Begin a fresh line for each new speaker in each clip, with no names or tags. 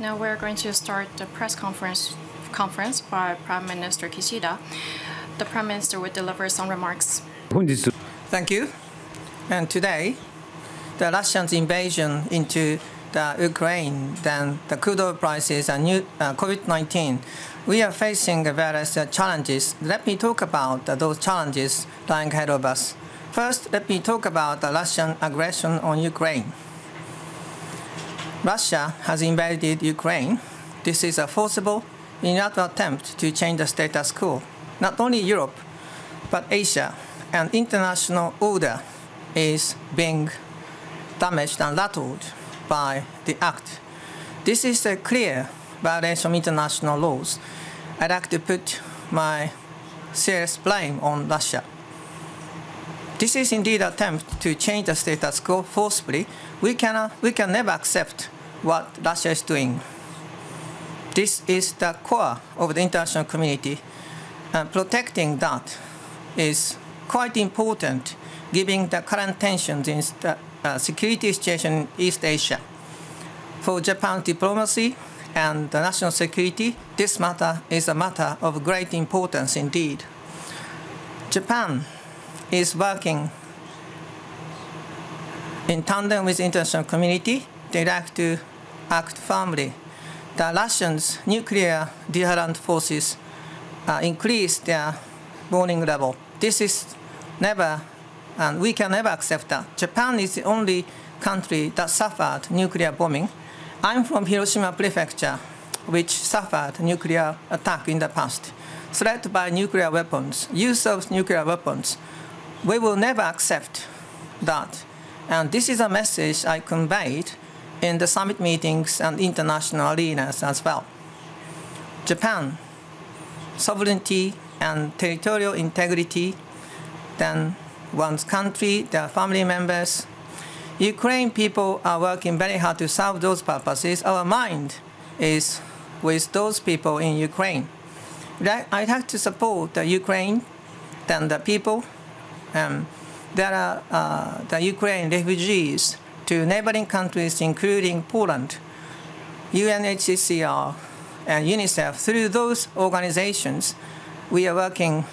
Now we're going to start the press conference by Prime Minister Kishida. The Prime Minister will deliver some remarks.
Thank you. And today, the Russian invasion into the Ukraine, then the crude oil prices and new COVID-19, we are facing various challenges. Let me talk about those challenges lying ahead of us. First, let me talk about the Russian aggression on Ukraine. Russia has invaded Ukraine. This is a forcible, unilateral attempt to change the status quo. Not only Europe, but Asia and international order is being damaged and rattled by the act. This is a clear violation of international laws. I'd like to put my serious blame on Russia. This is indeed an attempt to change the status quo forcibly. We can never accept what Russia is doing. This is the core of the international community, and protecting that is quite important given the current tensions in the security situation in East Asia. For Japan's diplomacy and the national security, this matter is a matter of great importance indeed. Japan is working in tandem with the international community. They like to act firmly. The Russians' nuclear deterrent forces increase their warning level. This is never, and we can never accept that. Japan is the only country that suffered nuclear bombing. I'm from Hiroshima Prefecture, which suffered nuclear attack in the past. Threat by nuclear weapons, use of nuclear weapons. We will never accept that. And this is a message I conveyed in the summit meetings and international arenas as well. Japan, sovereignty and territorial integrity, then one's country, their family members. Ukraine people are working very hard to serve those purposes. Our mind is with those people in Ukraine. I'd like to support the Ukraine, then the people. There are the Ukraine refugees to neighboring countries, including Poland, UNHCR, and UNICEF. Through those organizations, we are working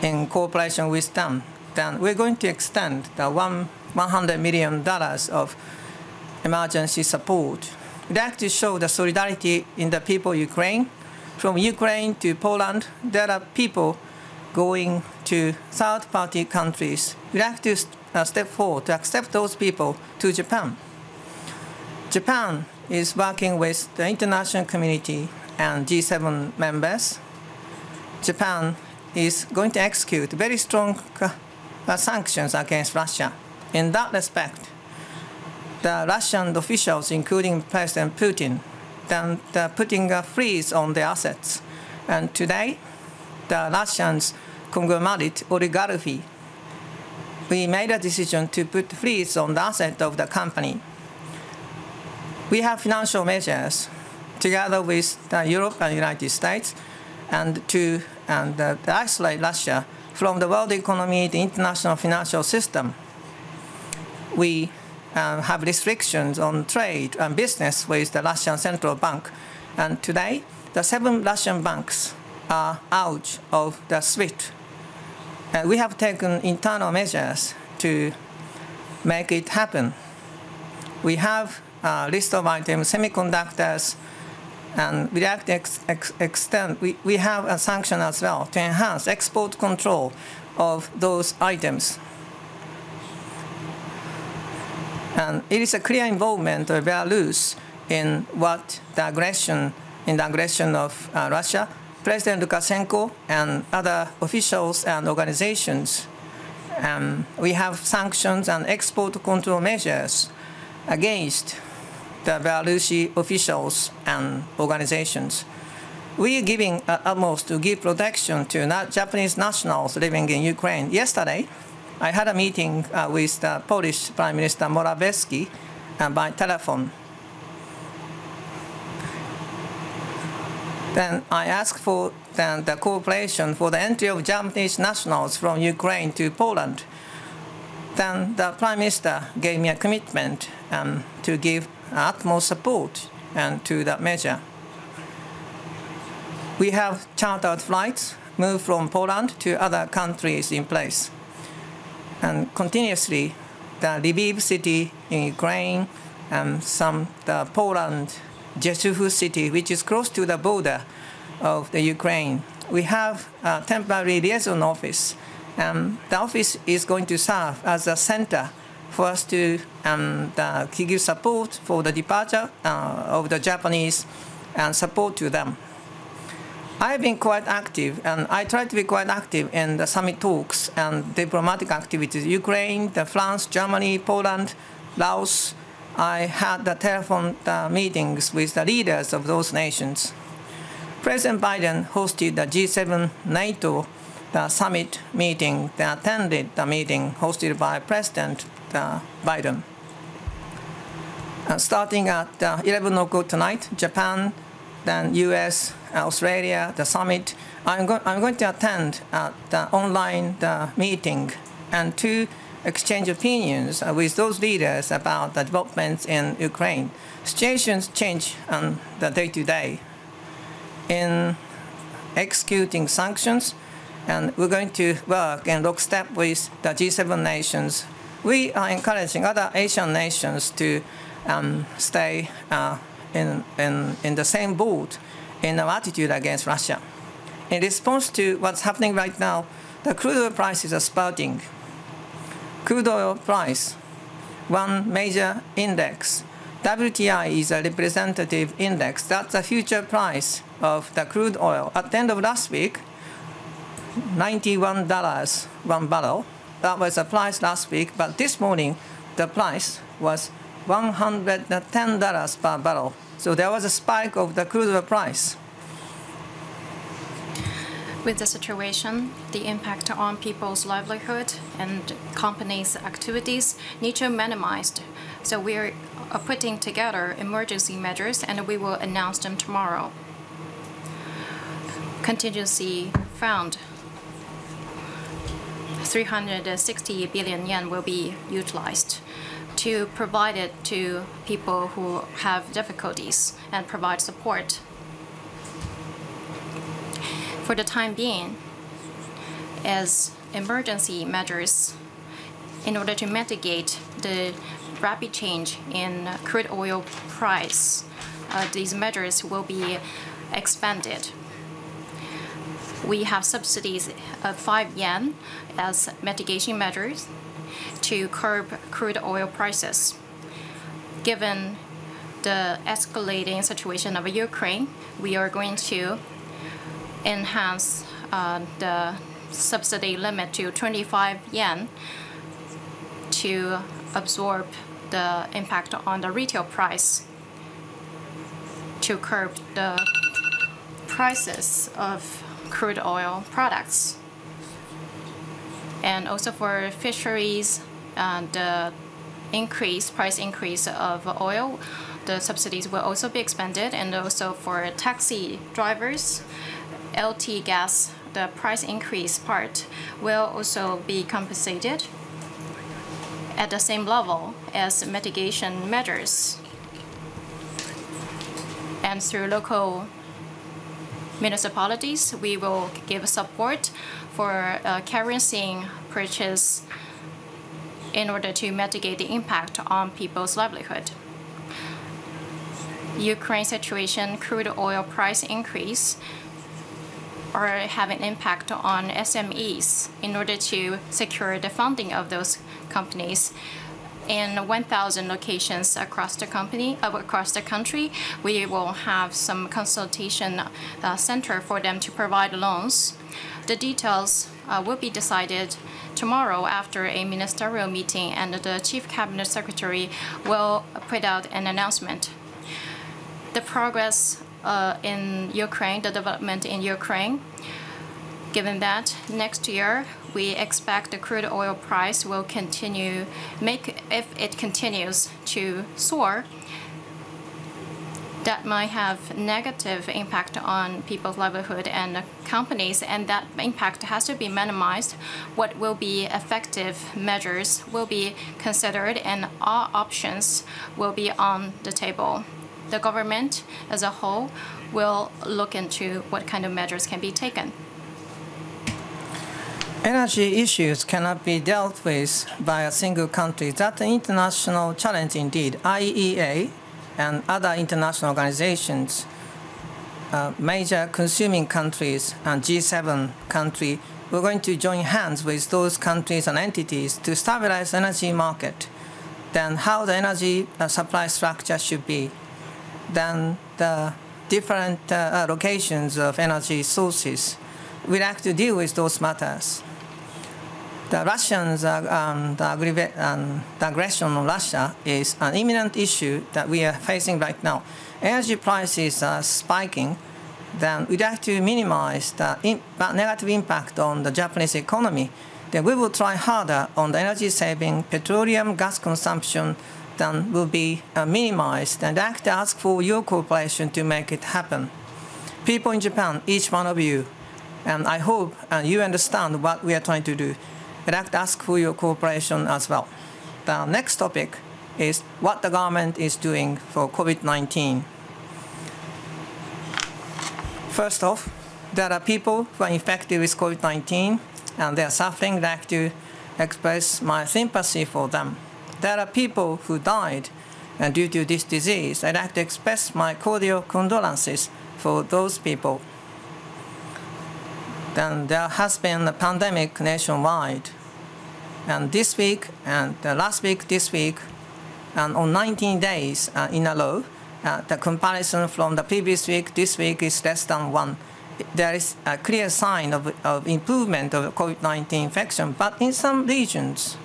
in cooperation with them. Then we're going to extend the $100 million of emergency support. We'd like to show the solidarity in the people of Ukraine. From Ukraine to Poland, there are people going to third-party countries. We'd like to step forward to accept those people to Japan. Japan is working with the international community and G7 members. Japan is going to execute very strong sanctions against Russia. In that respect, the Russian officials, including President Putin, then they're putting a freeze on their assets. And today, the Russians conglomerate oligarchy, we made a decision to put freeze on the asset of the company. We have financial measures together with Europe and the United States and to isolate Russia from the world economy, the international financial system. We have restrictions on trade and business with the Russian Central Bank. And today, the 7 Russian banks are out of the SWIFT. We have taken internal measures to make it happen. We have a list of items, semiconductors, and we have to extend. We have a sanction as well to enhance export control of those items. And it is a clear involvement of Belarus in the aggression of Russia. President Lukashenko and other officials and organizations. We have sanctions and export control measures against the Belarusi officials and organizations. We are giving utmost to give protection to Japanese nationals living in Ukraine. Yesterday, I had a meeting with the Polish Prime Minister Morawiecki by telephone. Then I asked for the cooperation for the entry of Japanese nationals from Ukraine to Poland. Then the Prime Minister gave me a commitment to give utmost support and to that measure. We have chartered flights moved from Poland to other countries in place. And continuously, the Lviv city in Ukraine and the Poland Rzeszów city, which is close to the border of the Ukraine, we have a temporary liaison office. The office is going to serve as a center for us to give support for the departure of the Japanese and support to them. I've been quite active, and I try to be quite active in the summit talks and diplomatic activities. Ukraine, France, Germany, Poland, Laos. I had the telephone meetings with the leaders of those nations. President Biden hosted the G7 NATO summit meeting. They attended the meeting hosted by President Biden. Starting at 11 o'clock tonight, Japan, then US, Australia, the summit. I'm going to attend the online meeting and to exchange opinions with those leaders about the developments in Ukraine. Situations change the day-to-day. In executing sanctions, and we're going to work in lockstep with the G7 nations. We are encouraging other Asian nations to stay in the same boat in our attitude against Russia. In response to what's happening right now, the crude oil prices are spouting. Crude oil price, one major index. WTI is a representative index. That's the future price of the crude oil. At the end of last week, $91 one barrel. That was the price last week, but this morning the price was $110 per barrel. So there was a spike of the crude oil price.
With the situation, the impact on people's livelihood and companies' activities need to be minimized. So we are putting together emergency measures, and we will announce them tomorrow. Contingency fund, 360 billion yen will be utilized to provide it to people who have difficulties and provide support. For the time being, as emergency measures, in order to mitigate the rapid change in crude oil price, these measures will be expanded. We have subsidies of 5 yen as mitigation measures to curb crude oil prices. Given the escalating situation of Ukraine, we are going to enhance the subsidy limit to 25 yen to absorb the impact on the retail price, to curb the prices of crude oil products. And also for fisheries, the price increase of oil, the subsidies will also be expanded. And also for taxi drivers, LT gas, the price increase part will also be compensated at the same level as mitigation measures. And through local municipalities, we will give support for kerosene purchase in order to mitigate the impact on people's livelihood. Ukraine situation, crude oil price increase are having impact on SMEs in order to secure the funding of those companies. In 1,000 locations across the country, we will have some consultation center for them to provide loans. The details will be decided tomorrow after a ministerial meeting, and the Chief Cabinet Secretary will put out an announcement. The progress in Ukraine, the development in Ukraine, given that next year we expect the crude oil price will continue, if it continues to soar, that might have negative impact on people's livelihood and companies, and that impact has to be minimized. What will be effective measures will be considered, and all options will be on the table. The government as a whole will look into what kind of measures can be taken.
Energy issues cannot be dealt with by a single country. That's an international challenge indeed. IEA and other international organizations, major consuming countries and G7 country, we're going to join hands with those countries and entities to stabilize the energy market. Then how the energy supply structure should be. Then the different locations of energy sources. We'd like to deal with those matters. The Russians, the aggression of Russia is an imminent issue that we are facing right now. Energy prices are spiking. Then we'd like to minimize the negative impact on the Japanese economy. Then we will try harder on the energy saving, petroleum gas consumption, then will be minimized. And I'd like to ask for your cooperation to make it happen. People in Japan, each one of you, and I hope you understand what we are trying to do. I'd like to ask for your cooperation as well. The next topic is what the government is doing for COVID-19. First off, there are people who are infected with COVID-19 and they are suffering. I'd like to express my sympathy for them. There are people who died due to this disease. I'd like to express my cordial condolences for those people. Then there has been a pandemic nationwide. And this week, and last week, this week, and on 19 days in a row, the comparison from the previous week, this week is less than 1. There is a clear sign of improvement of COVID-19 infection, but in some regions,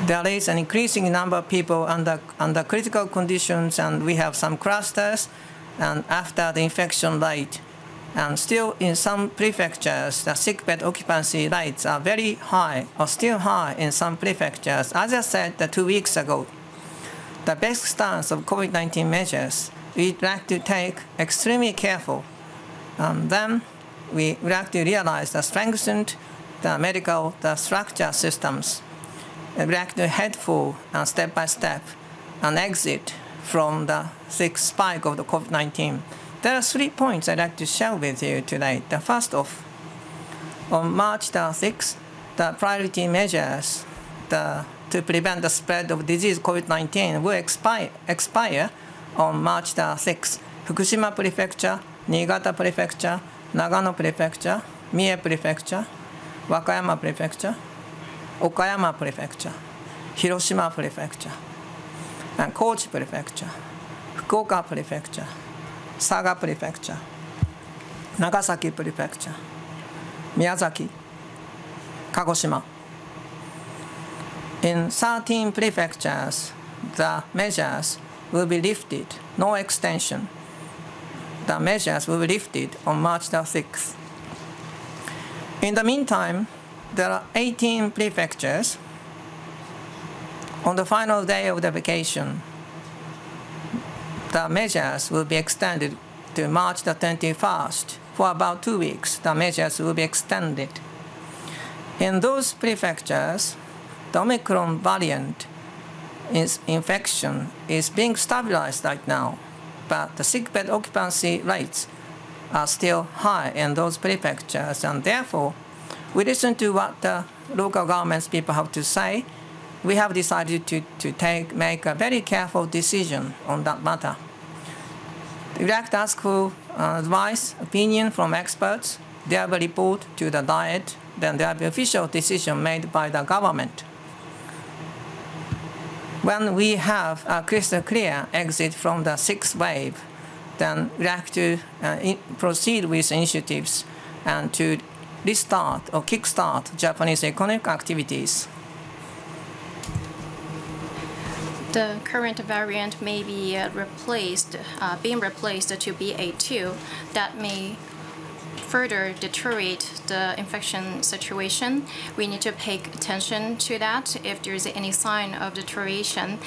there is an increasing number of people under critical conditions, and we have some clusters. And after the infection rate, and still in some prefectures, the sick bed occupancy rates are very high, or still high in some prefectures. As I said 2 weeks ago, the best stance of COVID-19 measures, we'd like to take extremely careful. Then we would like to realize the strengthened medical structure systems. We'd like to head for step by step and exit from the sixth spike of the COVID-19. There are 3 points I'd like to share with you today. The first off, on March the 6th, the priority measures to prevent the spread of disease COVID-19 will expire on March the 6th. Fukushima Prefecture, Niigata Prefecture, Nagano Prefecture, Mie Prefecture, Wakayama Prefecture, Okayama Prefecture, Hiroshima Prefecture, and Kochi Prefecture, Fukuoka Prefecture, Saga Prefecture, Nagasaki Prefecture, Miyazaki, Kagoshima. In 13 prefectures, the measures will be lifted, no extension. The measures will be lifted on March the 6th. In the meantime, there are 18 prefectures. On the final day of the vacation, the measures will be extended to March the 21st. For about 2 weeks, the measures will be extended. In those prefectures, the Omicron variant infection is being stabilized right now, but the sick bed occupancy rates are still high in those prefectures, and therefore, we listen to what the local government's people have to say. We have decided to make a very careful decision on that matter. We'd like to ask for advice, opinion from experts. They will report to the Diet, then there will be official decision made by the government. When we have a crystal clear exit from the sixth wave, then we'd like to proceed with initiatives and to restart or kickstart Japanese economic activities.
The current variant may be being replaced to BA.2 that may further deteriorate the infection situation, we need to pay attention to that. If there's any sign of deterioration,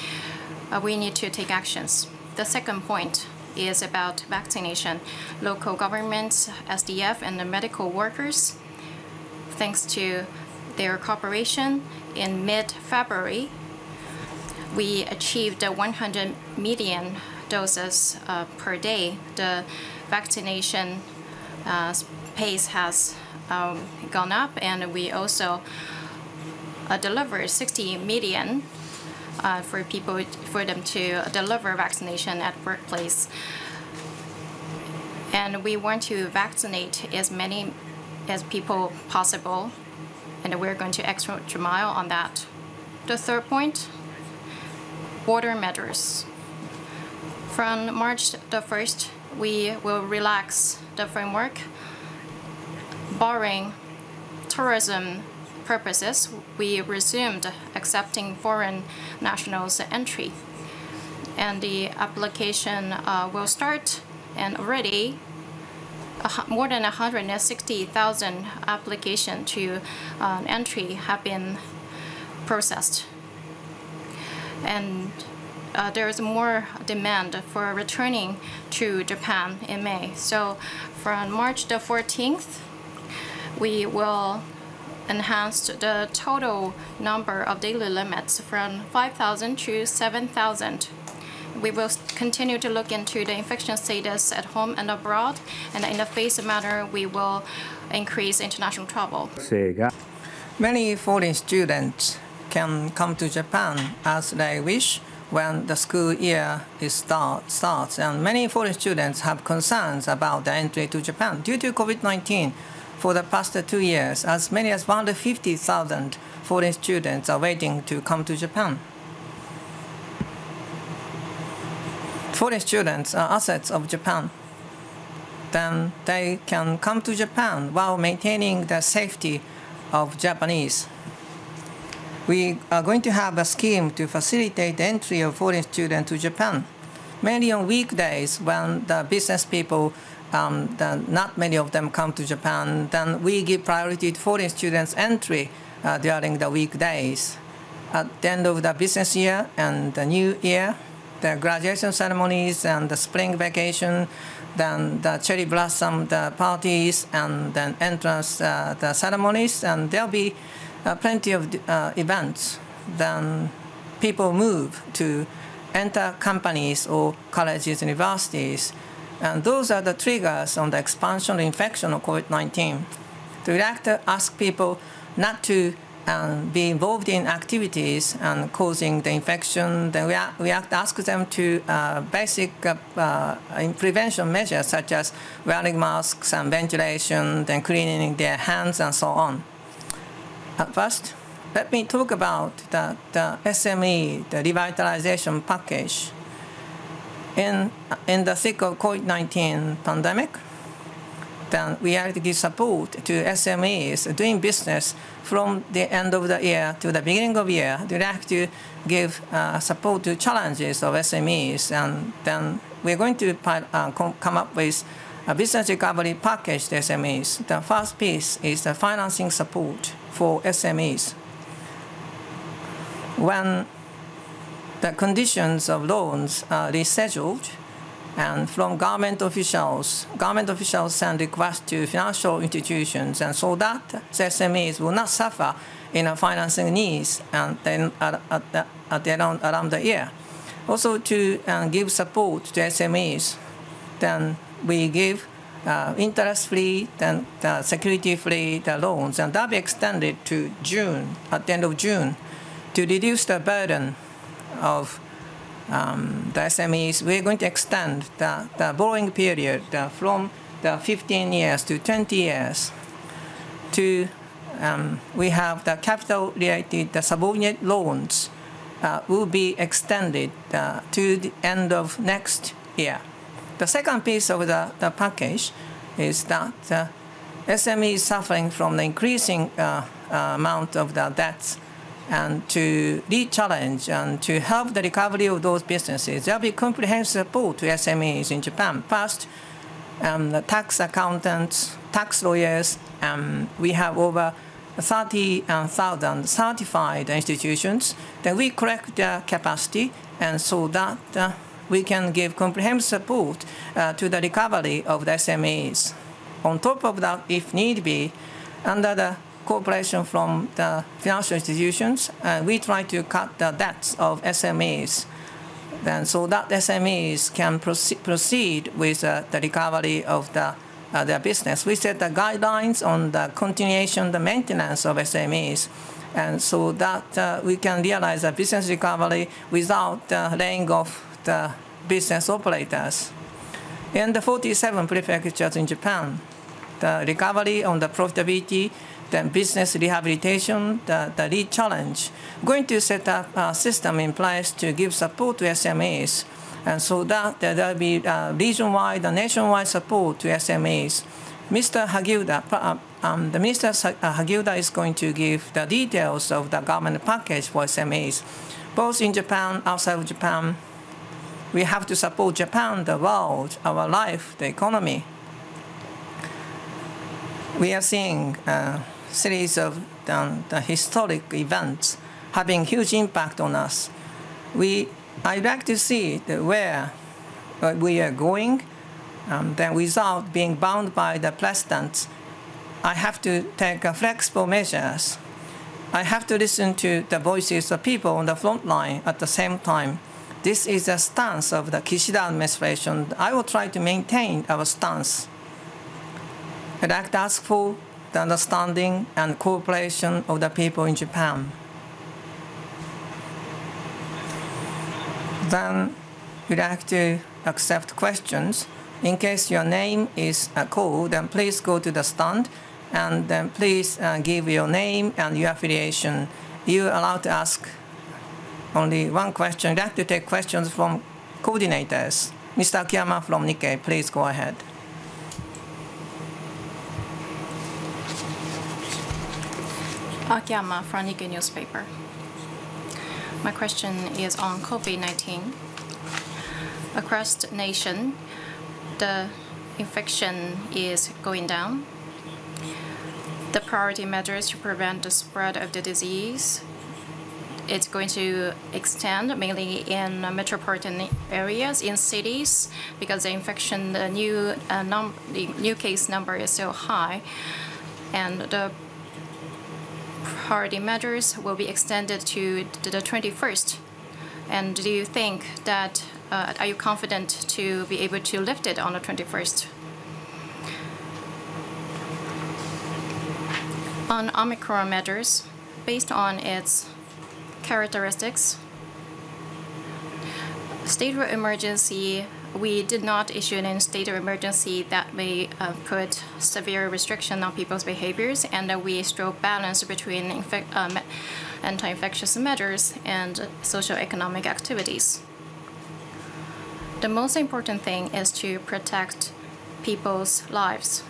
we need to take actions. The second point is about vaccination. Local governments, SDF, and the medical workers, thanks to their cooperation, in mid-February, we achieved 100 million doses per day. The vaccination pace has gone up, and we also delivered 60 million for them to deliver vaccination at workplace. And we want to vaccinate as many as people possible, and we're going to extra mile on that. The third point, border measures. From March the 1st, we will relax the framework. Barring tourism purposes, we resumed accepting foreign nationals' entry. And the application will start, and already more than 160,000 applications to entry have been processed. And there is more demand for returning to Japan in May. So from March the 14th, we will enhance the total number of daily limits from 5,000 to 7,000. We will continue to look into the infection status at home and abroad, and in a phased manner, we will increase international travel.
Many foreign students can come to Japan as they wish when the school year starts, and many foreign students have concerns about the entry to Japan. Due to COVID-19, for the past 2 years, as many as 150,000 foreign students are waiting to come to Japan. Foreign students are assets of Japan. Then they can come to Japan while maintaining the safety of Japanese. We are going to have a scheme to facilitate the entry of foreign students to Japan, mainly on weekdays when the business people, not many of them come to Japan. Then we give priority to foreign students' entry during the weekdays. At the end of the business year and the new year, the graduation ceremonies and the spring vacation, then the cherry blossom the parties, and then entrance the ceremonies, and there'll be plenty of events. Then people move to enter companies or colleges, universities, and those are the triggers on the expansion of infection of COVID-19. So we like to ask people not to be involved in activities and causing the infection. Then we have to ask them to basic prevention measures such as wearing masks and ventilation, then cleaning their hands and so on. First, let me talk about the SME, the revitalization package. In the thick of COVID-19 pandemic, then we have to give support to SMEs doing business from the end of the year to the beginning of the year. We have to give support to challenges of SMEs, and then we're going to come up with a business recovery package to SMEs. The first piece is the financing support for SMEs. When the conditions of loans are rescheduled, and from government officials send requests to financial institutions, and so that the SMEs will not suffer in financing needs and then around the year. Also to give support to SMEs, then we give interest-free, then security-free loans, and that will be extended to June, at the end of June, to reduce the burden of the SMEs. We're going to extend the borrowing period from the 15 years to 20 years. We have the capital-related subordinate loans will be extended to the end of next year. The second piece of the package is that SME is suffering from the increasing amount of the debts, and to re-challenge and to help the recovery of those businesses, there will be comprehensive support to SMEs in Japan. First, the tax accountants, tax lawyers. We have over 30,000 certified institutions. Then we correct their capacity, and so that we can give comprehensive support to the recovery of the SMEs. On top of that, if need be, under the cooperation from the financial institutions, we try to cut the debts of SMEs, then so that SMEs can proceed with the recovery of their business. We set the guidelines on the continuation, the maintenance of SMEs, and so that we can realize a business recovery without laying off the business operators. In the 47 prefectures in Japan, the recovery on the profitability, the business rehabilitation, the lead challenge, going to set up a system in place to give support to SMEs, and so that there will be region-wide and nationwide support to SMEs. Mr. Hagiuda, the Minister Hagiuda is going to give the details of the government package for SMEs, both in Japan, outside of Japan. We have to support Japan, the world, our life, the economy. We are seeing a series of the historic events having huge impact on us. I'd like to see where we are going, then without being bound by the precedents. I have to take flexible measures. I have to listen to the voices of people on the front line at the same time. This is a stance of the Kishida administration. I will try to maintain our stance. I'd like to ask for the understanding and cooperation of the people in Japan. Then we'd like to accept questions. In case your name is called, then please go to the stand, and then please give your name and your affiliation. You're allowed to ask only one question. I'd like to take questions from coordinators. Mr. Akiyama from Nikkei, please go ahead.
Akiyama from Nikkei newspaper. My question is on COVID-19. Across the nation, the infection is going down. The priority measures to prevent the spread of the disease, it's going to extend mainly in metropolitan areas, in cities, because the infection, the new case number is so high, and the priority measures will be extended to the 21st. And do you think that, are you confident to be able to lift it on the 21st? On Omicron measures, based on its characteristics, state of emergency, we did not issue any state of emergency that may put severe restriction on people's behaviors, and we struck balance between anti-infectious measures and socio-economic activities. The most important thing is to protect people's lives,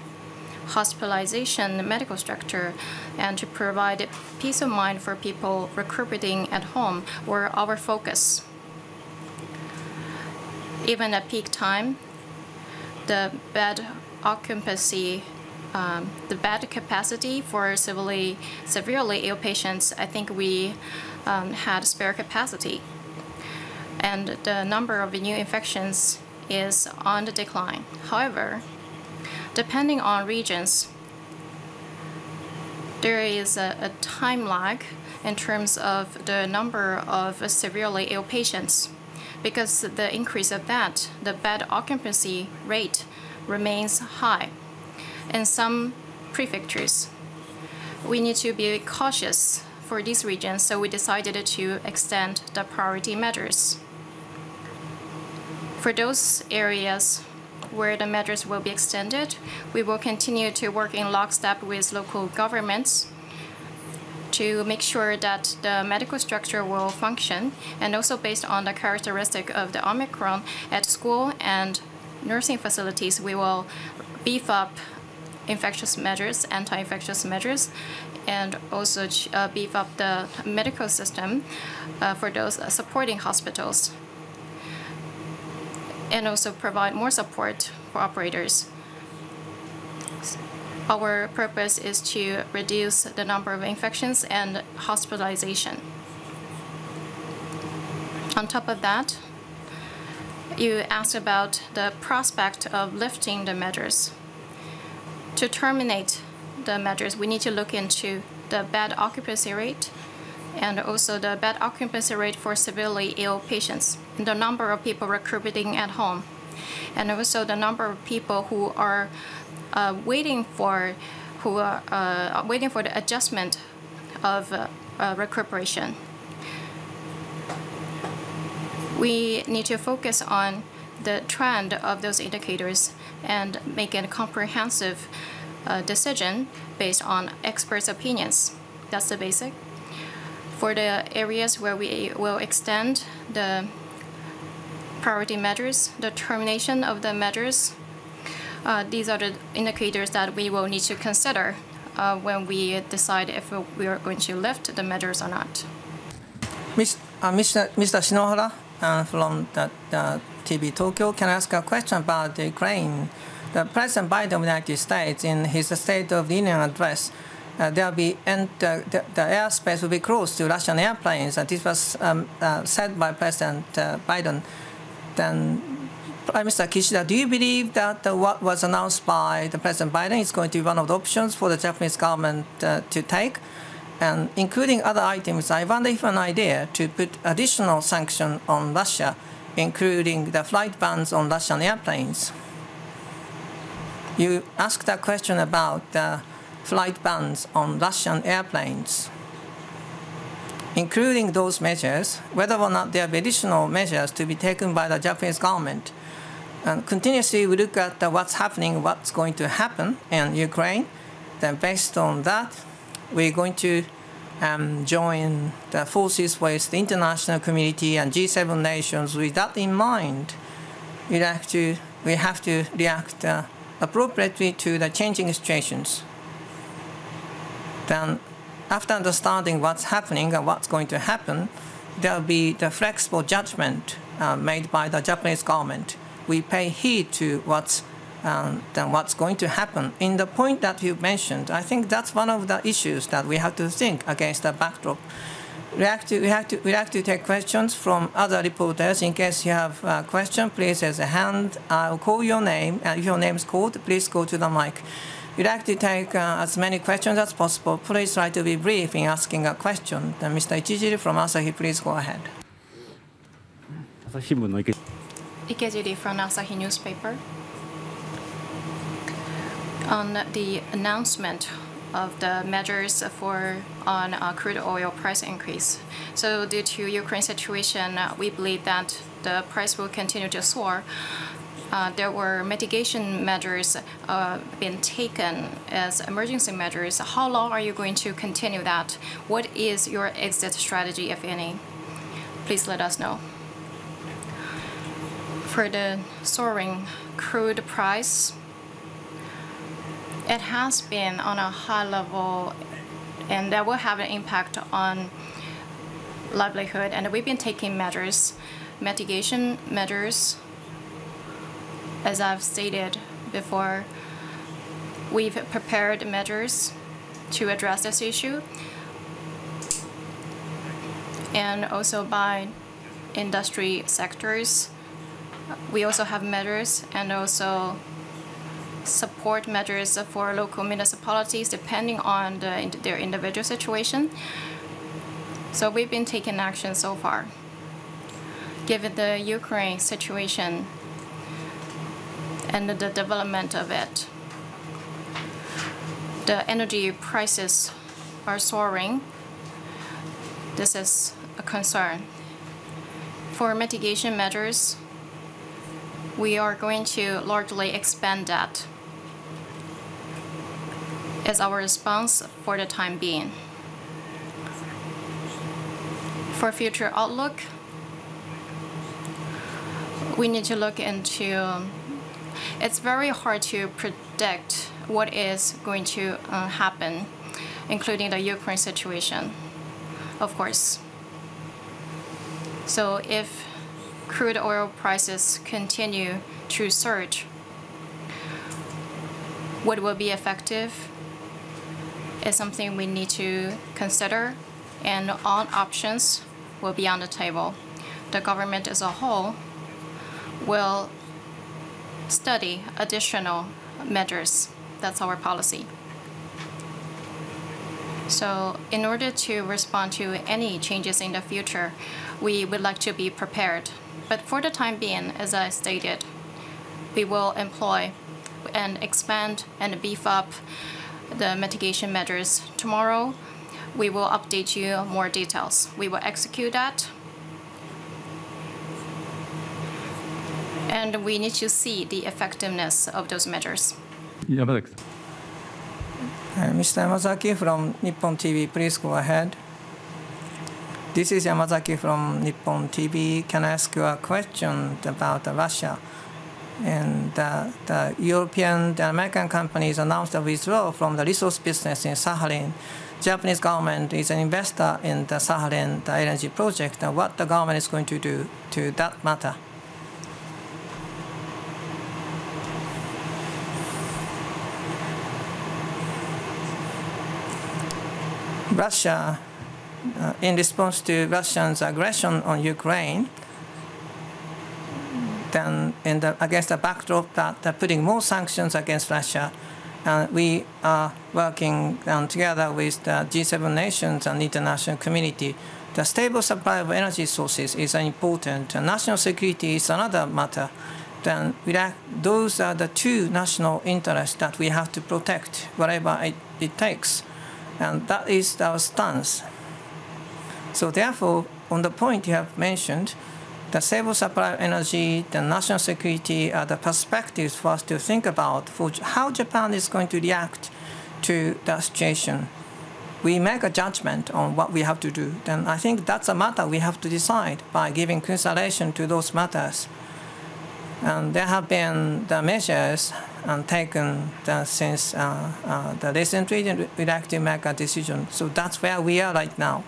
hospitalization, medical structure, and to provide peace of mind for people recuperating at home were our focus. Even at peak time, the bed occupancy, the bed capacity for severely ill patients, I think we had spare capacity. And the number of new infections is on the decline. However, depending on regions, there is a time lag in terms of the number of severely ill patients. Because the increase of that, the bed occupancy rate remains high. In some prefectures, we need to be cautious for these regions, so we decided to extend the priority measures. For those areas where the measures will be extended, we will continue to work in lockstep with local governments to make sure that the medical structure will function, and also based on the characteristic of the Omicron at school and nursing facilities, we will beef up infectious measures, anti-infectious measures, and also beef up the medical system for those supporting hospitals, and also provide more support for operators. Our purpose is to reduce the number of infections and hospitalization. On top of that, you asked about the prospect of lifting the measures. To terminate the measures, we need to look into the bed occupancy rate and also the bed occupancy rate for severely ill patients, and the number of people recuperating at home, and also the number of people who are waiting for the adjustment of recuperation. We need to focus on the trend of those indicators and make a comprehensive decision based on experts' opinions. That's the basic. For the areas where we will extend the priority measures, the termination of the measures, these are the indicators that we will need to consider when we decide if we are going to lift the measures or not.
Mr. Shinohara from the TV Tokyo, can I ask a question about Ukraine? The President Biden of the United States, in his State of the Union address, the airspace will be closed to Russian airplanes. And this was said by President Biden. Then, Prime Minister Kishida, do you believe that what was announced by the President Biden is going to be one of the options for the Japanese government to take? And including other items, I wonder if an idea to put additional sanctions on Russia, including the flight bans on Russian airplanes. You asked that question about the flight bans on Russian airplanes. Including those measures, whether or not there will be additional measures to be taken by the Japanese government. And continuously we look at what's happening, what's going to happen in Ukraine. Then based on that, we're going to join the forces with the international community and G7 nations. With that in mind, we have to react appropriately to the changing situations. Then, after understanding what's happening and what's going to happen, there will be the flexible judgment made by the Japanese government. We pay heed to what's going to happen. In the point that you mentioned, I think that's one of the issues that we have to think against the backdrop. We have to take questions from other reporters. In case you have a question, please raise a hand. I'll call your name, and if your name is called, please go to the mic. We'd like to take as many questions as possible. Please try to be brief in asking a question. Then Mr. Ichijiri from Asahi, please go ahead.
Ikejiri from Asahi newspaper. On the announcement of the measures on crude oil price increase. So due to Ukraine situation, we believe that the price will continue to soar. There were mitigation measures being taken as emergency measures. How long are you going to continue that? What is your exit strategy, if any? Please let us know. For the soaring crude price, it has been on a high level, and that will have an impact on livelihood. And we've been taking measures, mitigation measures. As I've stated before, we've prepared measures to address this issue, and also by industry sectors. We also have measures and also support measures for local municipalities depending on their individual situation. So we've been taking action so far. Given the Ukraine situation and the development of it, the energy prices are soaring. This is a concern. For mitigation measures, we are going to largely expand that as our response for the time being. For future outlook, we need to look into, it's very hard to predict what is going to happen, including the Ukraine situation, of course. So if crude oil prices continue to surge, what will be effective is something we need to consider, and all options will be on the table. The government as a whole will study additional measures. That's our policy. So in order to respond to any changes in the future, we would like to be prepared. But for the time being, as I stated, we will employ and expand and beef up the mitigation measures. Tomorrow, we will update you more details. We will execute that. And we need to see the effectiveness of those measures.
Mr. Yamazaki from Nippon TV, please go ahead. This is Yamazaki from Nippon TV. Can I ask you a question about Russia? And the European and American companies announced a withdrawal from the resource business in Sakhalin. Japanese government is an investor in the Sakhalin, the LNG project, and what the government is going to do to that matter? Russia, in response to Russia's aggression on Ukraine, then against the backdrop that they're putting more sanctions against Russia, we are working together with the G7 nations and international community. The stable supply of energy sources is important, and national security is another matter. Then those are the two national interests that we have to protect, whatever it takes. And that is our stance. So therefore, on the point you have mentioned, the stable supply of energy, the national security are the perspectives for us to think about for how Japan is going to react to the situation. We make a judgment on what we have to do. Then I think that's a matter we have to decide by giving consideration to those matters. And there have been the measures taken since the recently we'd like to make a decision. So that's where we are right now.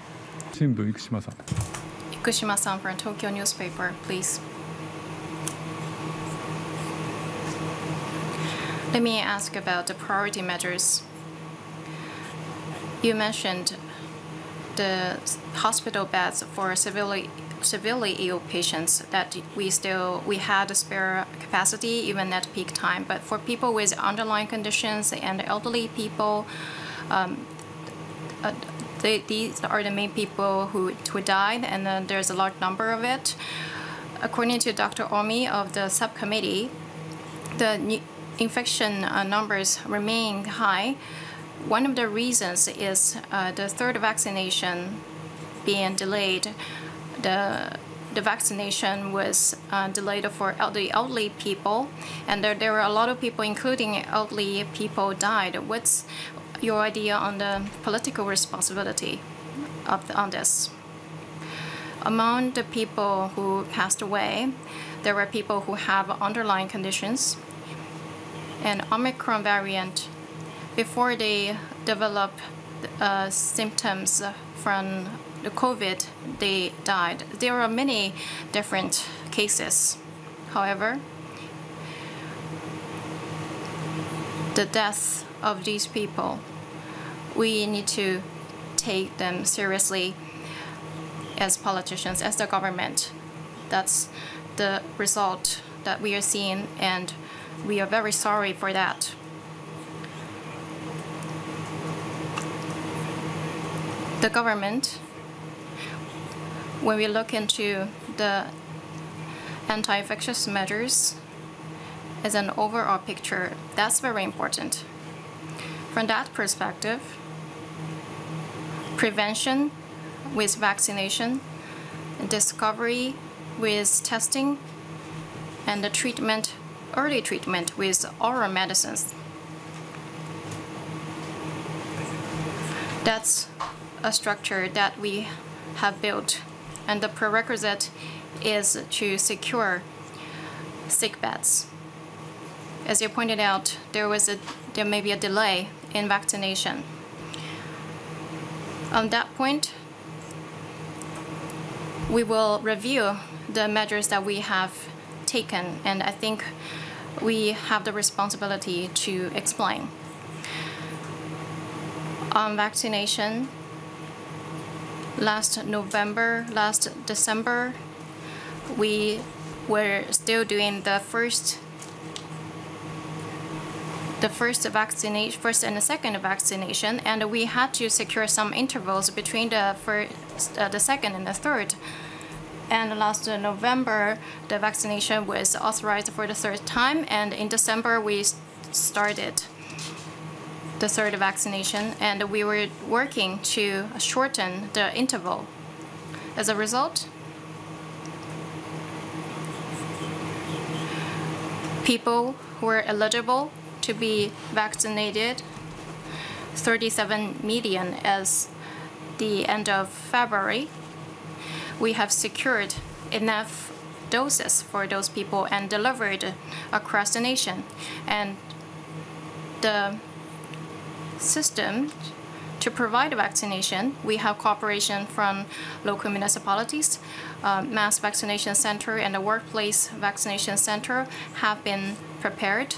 Ikushima-san from Tokyo newspaper, please. Let me ask about the priority measures. You mentioned the hospital beds for severely ill patients, that we had a spare capacity even at peak time. But for people with underlying conditions and elderly people, these are the main people who died, and there's a large number of it. According to Dr. Omi of the subcommittee, the infection numbers remain high. One of the reasons is the third vaccination being delayed. The vaccination was delayed for the elderly people, and there were a lot of people, including elderly people, died. What's your idea on the political responsibility on this? Among the people who passed away, there were people who have underlying conditions. And Omicron variant, before they develop symptoms from the COVID, they died. There are many different cases. However, the death of these people, we need to take them seriously as politicians, as the government. That's the result that we are seeing, and we are very sorry for that. The government, when we look into the anti-infectious measures as an overall picture, that's very important. From that perspective, prevention with vaccination, discovery with testing, and the treatment, early treatment with oral medicines. That's a structure that we have built, and the prerequisite is to secure sick beds. As you pointed out, there may be a delay in vaccination. On that point, we will review the measures that we have taken, and I think we have the responsibility to explain. On vaccination, last December, we were still doing the first and the second vaccination, and we had to secure some intervals between the second and the third. And last November, the vaccination was authorized for the third time, and in December we started the third vaccination, and we were working to shorten the interval. As a result, people who were eligible to be vaccinated, 37 million as the end of February. We have secured enough doses for those people and delivered across the nation. And the system to provide vaccination, we have cooperation from local municipalities, mass vaccination center and the workplace vaccination center have been prepared.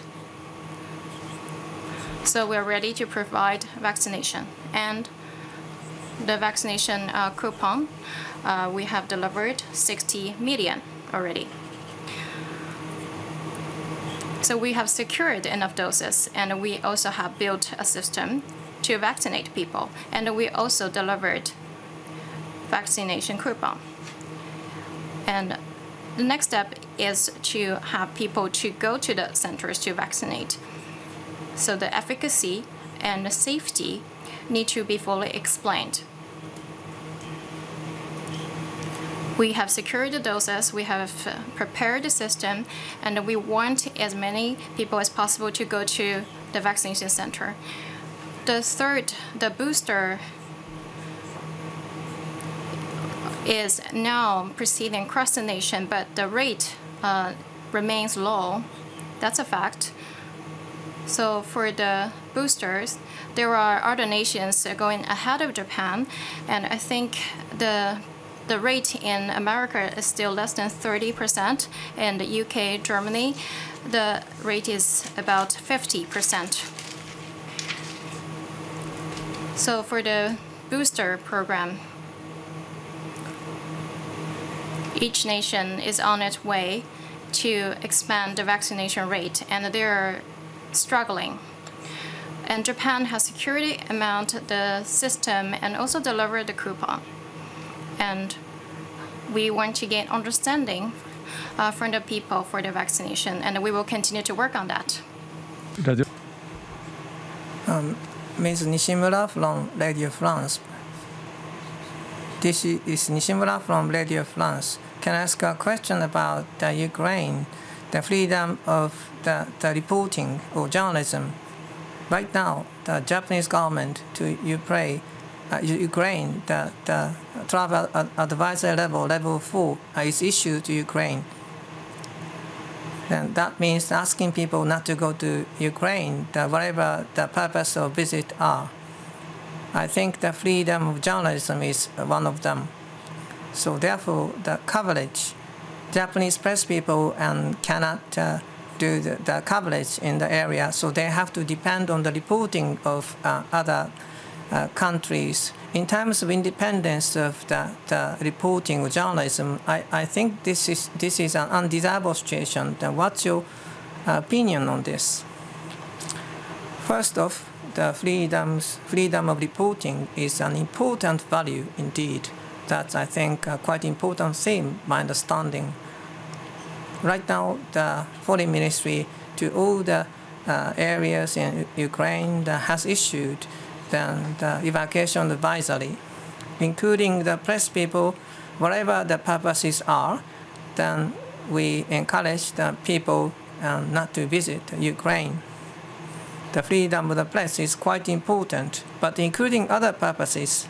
So we're ready to provide vaccination. And the vaccination coupon, we have delivered 60 million already. So we have secured enough doses, and we also have built a system to vaccinate people. And we also delivered vaccination coupon. And the next step is to have people to go to the centers to vaccinate. So the efficacy and the safety need to be fully explained. We have secured the doses, we have prepared the system, and we want as many people as possible to go to the vaccination center. The booster is now proceeding across the nation, but the rate remains low. That's a fact. So for the boosters, there are other nations going ahead of Japan, and I think the rate in America is still less than 30%. In the UK, Germany, the rate is about 50%. So for the booster program, each nation is on its way to expand the vaccination rate, and they're struggling. And Japan has secured the amount, the system, and also delivered the coupon. And we want to gain understanding from the people for the vaccination, and we will continue to work on that.
Ms. Nishimura from Radio France. This is Nishimura from Radio France. Can I ask a question about Ukraine, the freedom of the reporting or journalism? Right now, the Japanese government to Ukraine, the travel advisory level 4 is issued to Ukraine. And that means asking people not to go to Ukraine, whatever the purpose of visit are. I think the freedom of journalism is one of them. So therefore, the coverage, Japanese press people cannot do the coverage in the area, so they have to depend on the reporting of other countries. In terms of independence of the reporting of journalism, I think this is an undesirable situation. Then what's your opinion on this? First off, the freedom of reporting is an important value indeed. That's, I think, a quite important theme, my understanding. Right now, the Foreign Ministry to all the areas in Ukraine has issued the evacuation advisory, including the press people, whatever the purposes are, then we encourage the people not to visit Ukraine. The freedom of the press is quite important, but including other purposes,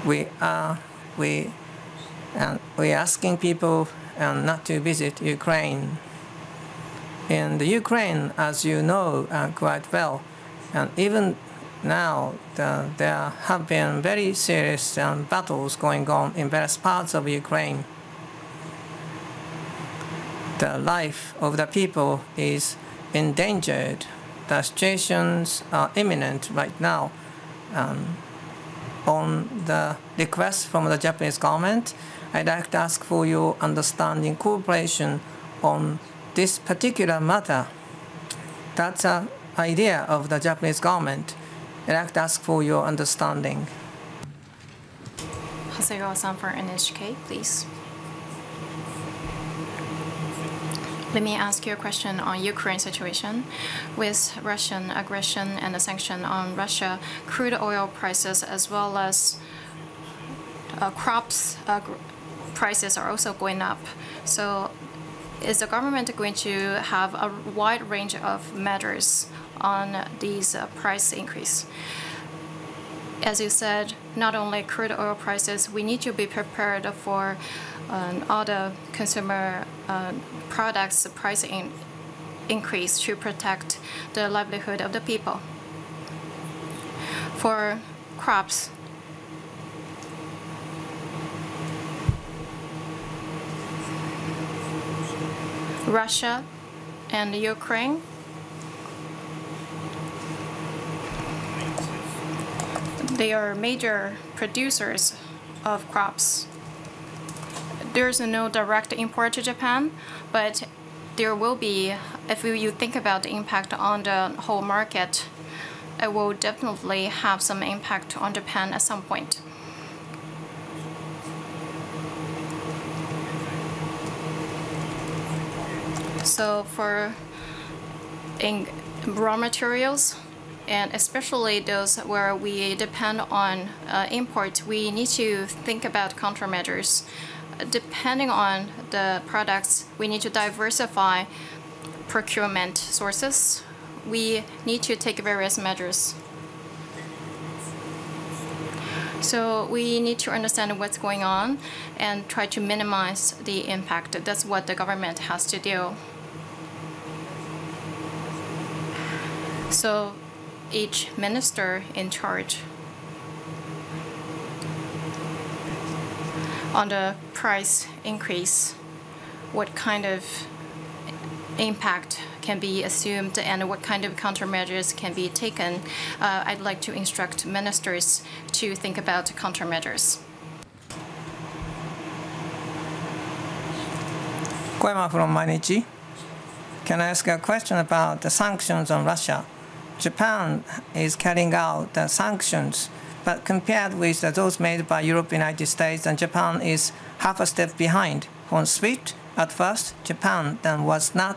we are asking people not to visit Ukraine. In the Ukraine, as you know quite well, and even now there have been very serious battles going on in various parts of Ukraine. the life of the people is endangered. The situations are imminent right now. On the request from the Japanese government, I'd like to ask for your understanding, cooperation on this particular matter. That's an idea of the Japanese government. I'd like to ask for your understanding.
Hasegawa-san for NHK, please. Let me ask you a question on Ukraine situation. With Russian aggression and the sanction on Russia, crude oil prices as well as crops prices are also going up. So is the government going to have a wide range of measures on these price increase? As you said, not only crude oil prices, we need to be prepared for other consumer products price increase to protect the livelihood of the people. For crops, Russia and Ukraine, they are major producers of crops. There's no direct import to Japan, but there will be, if you think about the impact on the whole market, it will definitely have some impact on Japan at some point. So for raw materials, and especially those where we depend on import, we need to think about countermeasures. Depending on the products, we need to diversify procurement sources. We need to take various measures. So we need to understand what's going on and try to minimize the impact. That's what the government has to do. So each minister in charge on the price increase, what kind of impact can be assumed and what kind of countermeasures can be taken. I'd like to instruct ministers to think about countermeasures.
Koyama from Mainichi. Can I ask a question about the sanctions on Russia? Japan is carrying out the sanctions, but compared with those made by Europe, United States, and Japan is half a step behind. On SWIFT, at first, Japan then was not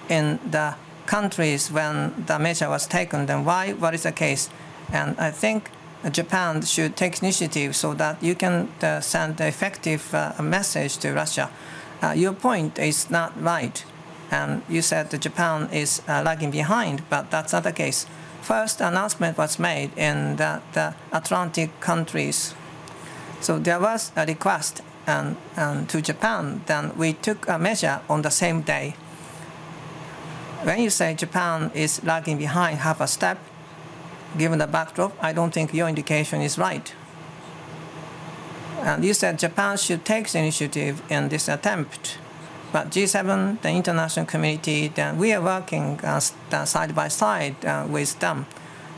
in the countries when the measure was taken. Then why? What is the case? And I think Japan should take initiative so that you can send an effective message to Russia. Your point is not right. And you said that Japan is lagging behind, but that's not the case. First announcement was made in the Atlantic countries. So there was a request to Japan, then we took a measure on the same day. When you say Japan is lagging behind half a step, given the backdrop, I don't think your indication is right. And you said Japan should take the initiative in this attempt. But G7, the international community, then we are working side by side with them,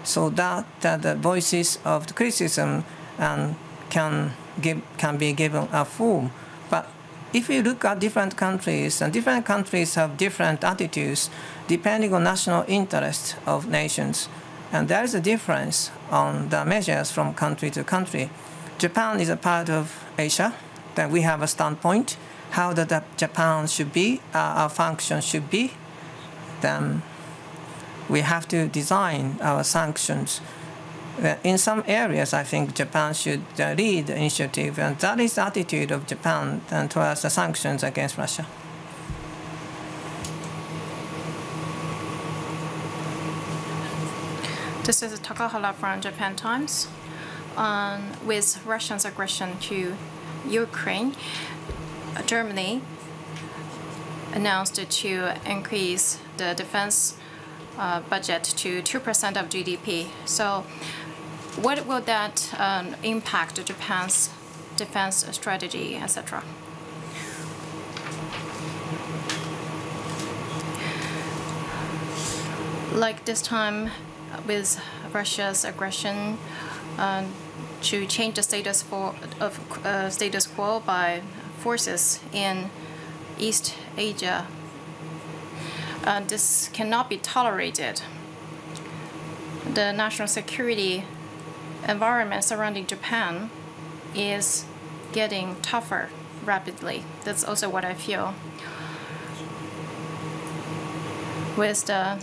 so that the voices of the criticism can be given a form. But if you look at different countries, and different countries have different attitudes depending on national interests of nations, and there is a difference on the measures from country to country. Japan is a part of Asia, then we have a standpoint. How that Japan should be, our function should be, then we have to design our sanctions. In some areas, I think Japan should lead the initiative, and that is the attitude of Japan towards the sanctions against Russia.
This is Takahara from Japan Times. With Russia's aggression to Ukraine, Germany announced to increase the defense budget to 2% of GDP. So what will that impact Japan's defense strategy, etc.? Like this time with Russia's aggression, to change the status quo by forces in East Asia. This cannot be tolerated. The national security environment surrounding Japan is getting tougher rapidly. That's also what I feel. With the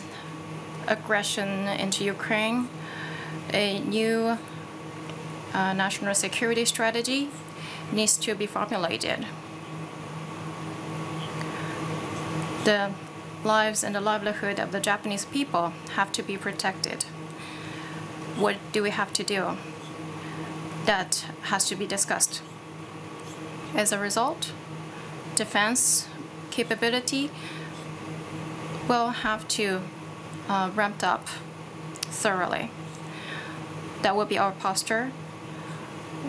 aggression into Ukraine, a new national security strategy needs to be formulated. The lives and the livelihood of the Japanese people have to be protected. What do we have to do? That has to be discussed. As a result, defense capability will have to ramped up thoroughly. That will be our posture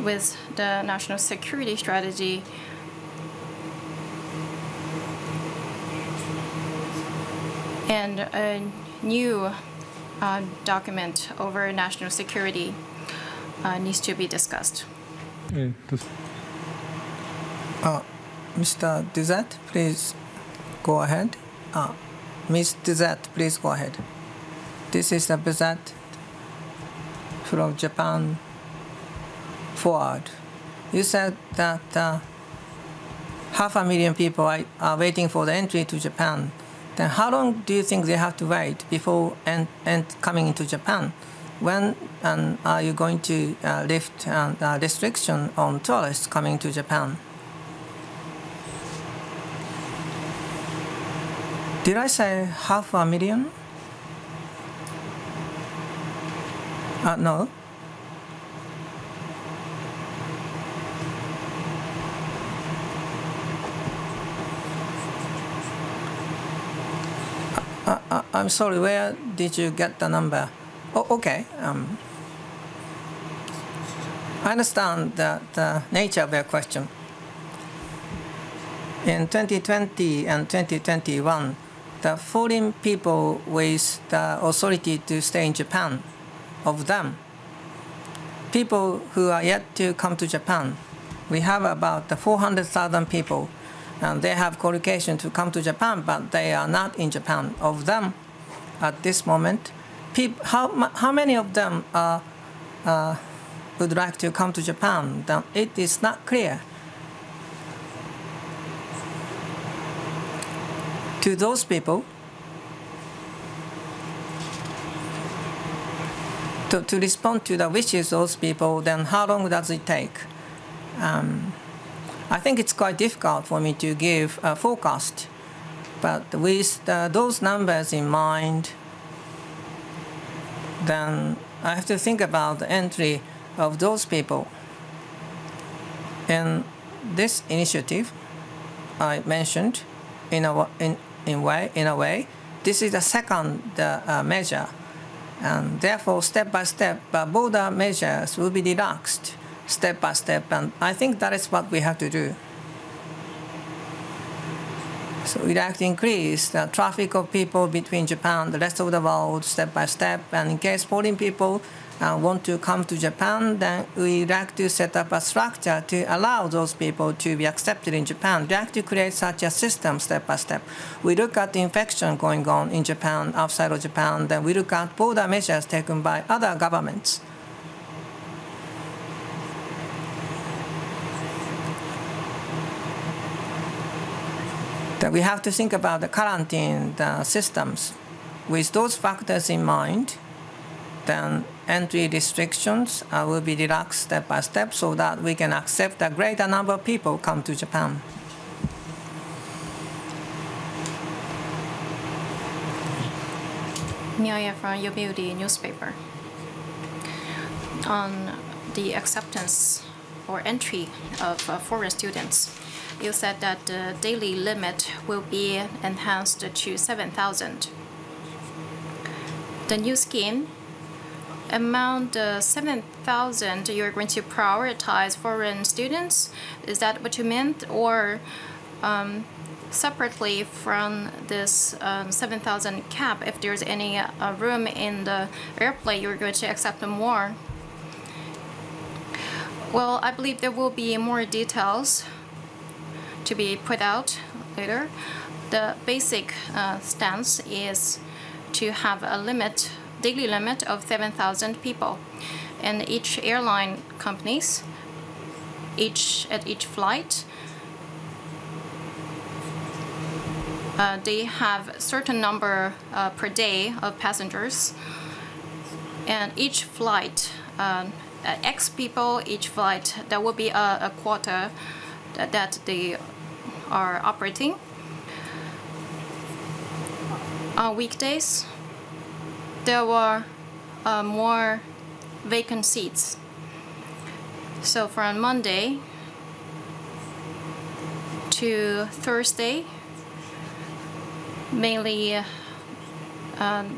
with the national security strategy. And a new document over national security needs to be discussed.
Mr. Dizet, please go ahead. Ms. Dizet, please go ahead. This is the Dizet from Japan Forward. You said that 500,000 people are waiting for the entry to Japan. Then how long do you think they have to wait before coming into Japan? When are you going to lift restriction on tourists coming to Japan? Did I say 500,000? No. I'm sorry, where did you get the number? Oh, okay. I understand the nature of your question. In 2020 and 2021, the foreign people with the authority to stay in Japan, of them, people who are yet to come to Japan, we have about 400,000 people, and they have qualification to come to Japan, but they are not in Japan. Of them, at this moment, how many of them would like to come to Japan? It is not clear. To those people, to respond to the wishes of those people, then how long does it take? I think it's quite difficult for me to give a forecast, but with those numbers in mind, then I have to think about the entry of those people. In this initiative, I mentioned, in a way, this is the second measure, and therefore, step by step, border measures will be relaxed step by step, and I think that is what we have to do. So we'd like to increase the traffic of people between Japan and the rest of the world step by step, and in case foreign people want to come to Japan, then we'd like to set up a structure to allow those people to be accepted in Japan. We'd like to create such a system step by step. We look at the infection going on in Japan, outside of Japan, then we look at border measures taken by other governments. That we have to think about the quarantine systems. With those factors in mind, then entry restrictions will be relaxed step by step so that we can accept a greater number of people come to Japan.
Miaya from Yomiuri newspaper. On the acceptance or entry of foreign students, you said that the daily limit will be enhanced to 7,000. The new scheme, among the 7,000, you're going to prioritize foreign students? Is that what you meant? Or separately from this 7,000 cap, if there's any room in the airplane, you're going to accept more. Well, I believe there will be more details to be put out later. The basic stance is to have a limit, daily limit of 7,000 people. And each airline companies, at each flight, they have a certain number per day of passengers. And each flight, X people, each flight, there will be a quota that they are operating. On weekdays, there were more vacant seats. So from Monday to Thursday, mainly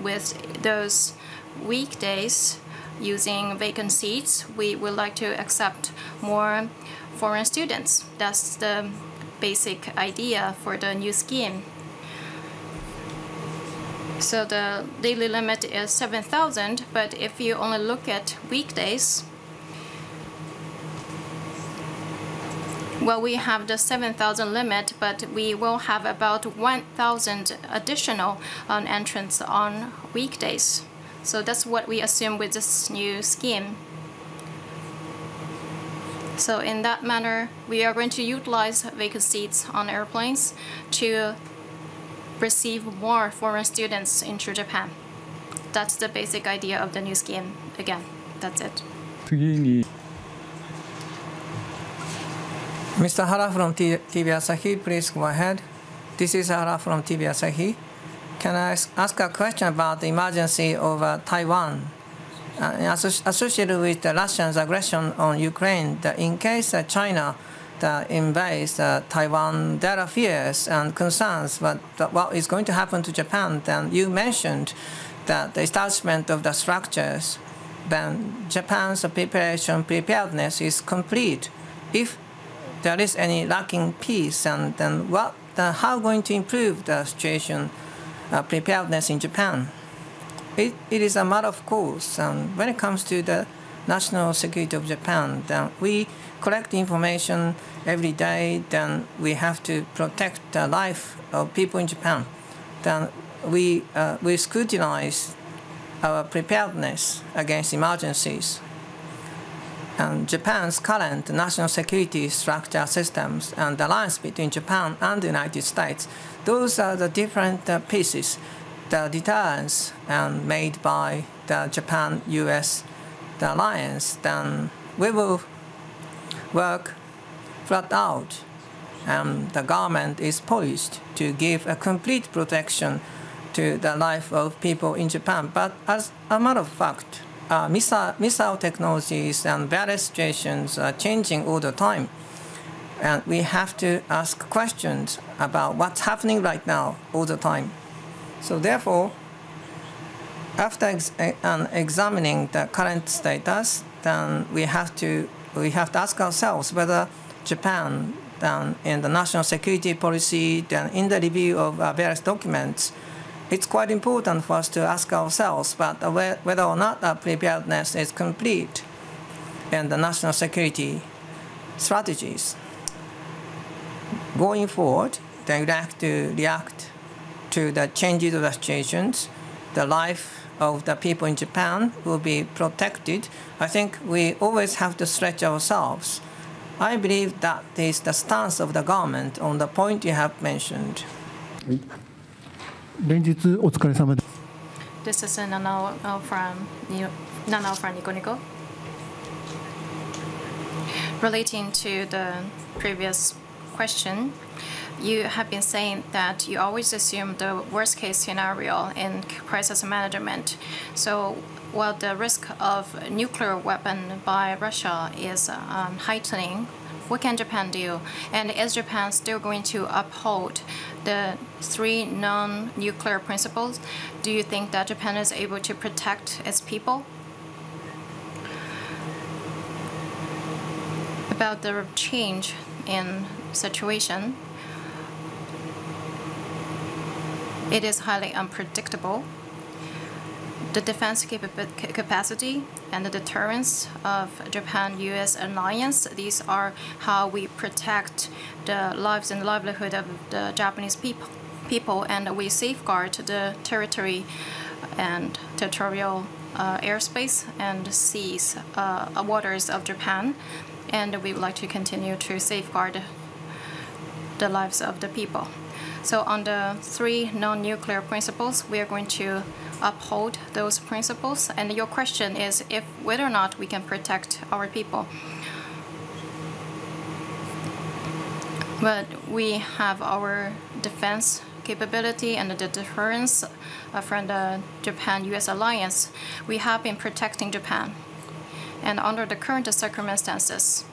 with those weekdays using vacant seats, we would like to accept more foreign students. That's the basic idea for the new scheme. So the daily limit is 7,000, but if you only look at weekdays, well, we have the 7,000 limit, but we will have about 1,000 additional entrants on weekdays. So that's what we assume with this new scheme. So in that manner, we are going to utilize vacant seats on airplanes to receive more foreign students into Japan. That's the basic idea of the new scheme. Again, that's it.
Mr. Hara from TV Asahi, please go ahead. This is Hara from TV Asahi. Can I ask a question about the emergency over Taiwan? Associated with the Russia's aggression on Ukraine, in case China invades Taiwan, there are fears and concerns about what is going to happen to Japan. Then you mentioned that the establishment of the structures, then Japan's preparedness is complete. If there is any lacking piece, and then how going to improve the situation, preparedness in Japan? It is a matter of course. When it comes to the national security of Japan, then we collect information every day. Then we have to protect the life of people in Japan. Then we scrutinize our preparedness against emergencies. And Japan's current national security structure systems and the alliance between Japan and the United States, those are the different pieces, the deterrence made by the Japan-US alliance. Then we will work flat out, and the government is poised to give a complete protection to the life of people in Japan. But as a matter of fact, missile technologies and various situations are changing all the time. And we have to ask questions about what's happening right now all the time. So therefore, after examining the current status, then we have to ask ourselves whether Japan, in the national security policy, then in the review of various documents, it's quite important for us to ask ourselves whether or not our preparedness is complete in the national security strategies. Going forward, they would have to react to the changes of the situations. The life of the people in Japan will be protected. I think we always have to stretch ourselves. I believe that is the stance of the government on the point you have mentioned.
This
is Nanao from Nico Nico. Relating to the previous question, you have been saying that you always assume the worst-case scenario in crisis management. So while the risk of nuclear weapon by Russia is heightening, what can Japan do? And is Japan still going to uphold the 3 non-nuclear principles? Do you think that Japan is able to protect its people? About the change in situation, It is highly unpredictable. The defense capacity and the deterrence of Japan-US alliance, these are how we protect the lives and livelihood of the Japanese people, and we safeguard the territory and territorial airspace and seas, waters of Japan, and we would like to continue to safeguard the lives of the people. So on the 3 non-nuclear principles, we are going to uphold those principles. And your question is if whether or not we can protect our people. But we have our defense capability and the deterrence from the Japan-US alliance. We have been protecting Japan. And under the current circumstances,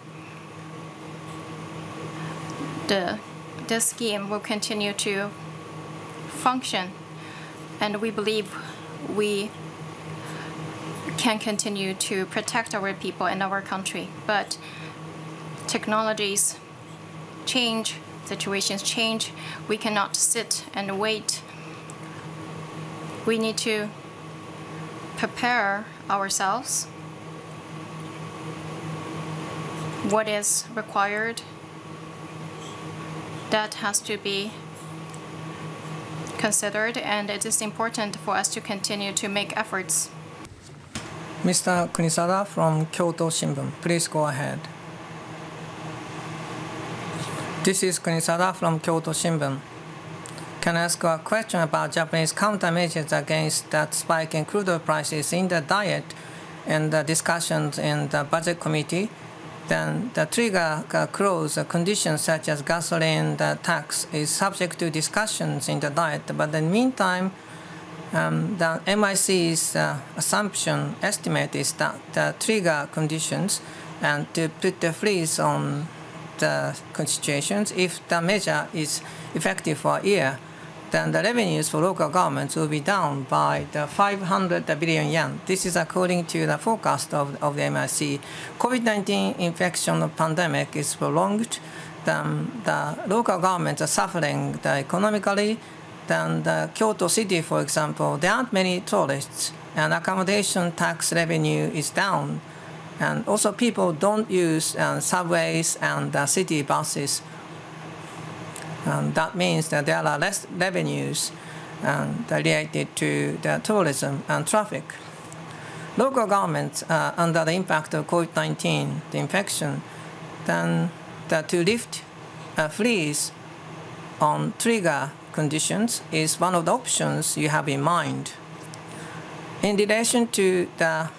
the scheme will continue to function, and we believe we can continue to protect our people and our country. But technologies change, situations change. We cannot sit and wait. We need to prepare ourselves. What is required, that has to be considered, and it is important for us to continue to make efforts.
Mr. Kunisada from Kyoto Shimbun, please go ahead. This is Kunisada from Kyoto Shimbun. Can I ask a question about Japanese countermeasures against that spike in crude oil prices in the diet and the discussions in the budget committee? Then the trigger clause conditions such as gasoline tax is subject to discussions in the diet. But in the meantime, the MIC's assumption estimate is that the trigger conditions and to put the freeze on the situations, if the measure is effective for a year, then the revenues for local governments will be down by the 500 billion yen. This is according to the forecast of the MIC. COVID-19 infection pandemic is prolonged. Then the local governments are suffering economically. Then the Kyoto City, for example, there aren't many tourists, and accommodation tax revenue is down. And also people don't use subways and city buses. That means that there are less revenues related to the tourism and traffic. Local governments under the impact of COVID-19, the infection, then to lift a freeze on trigger conditions is one of the options you have in mind. In relation to the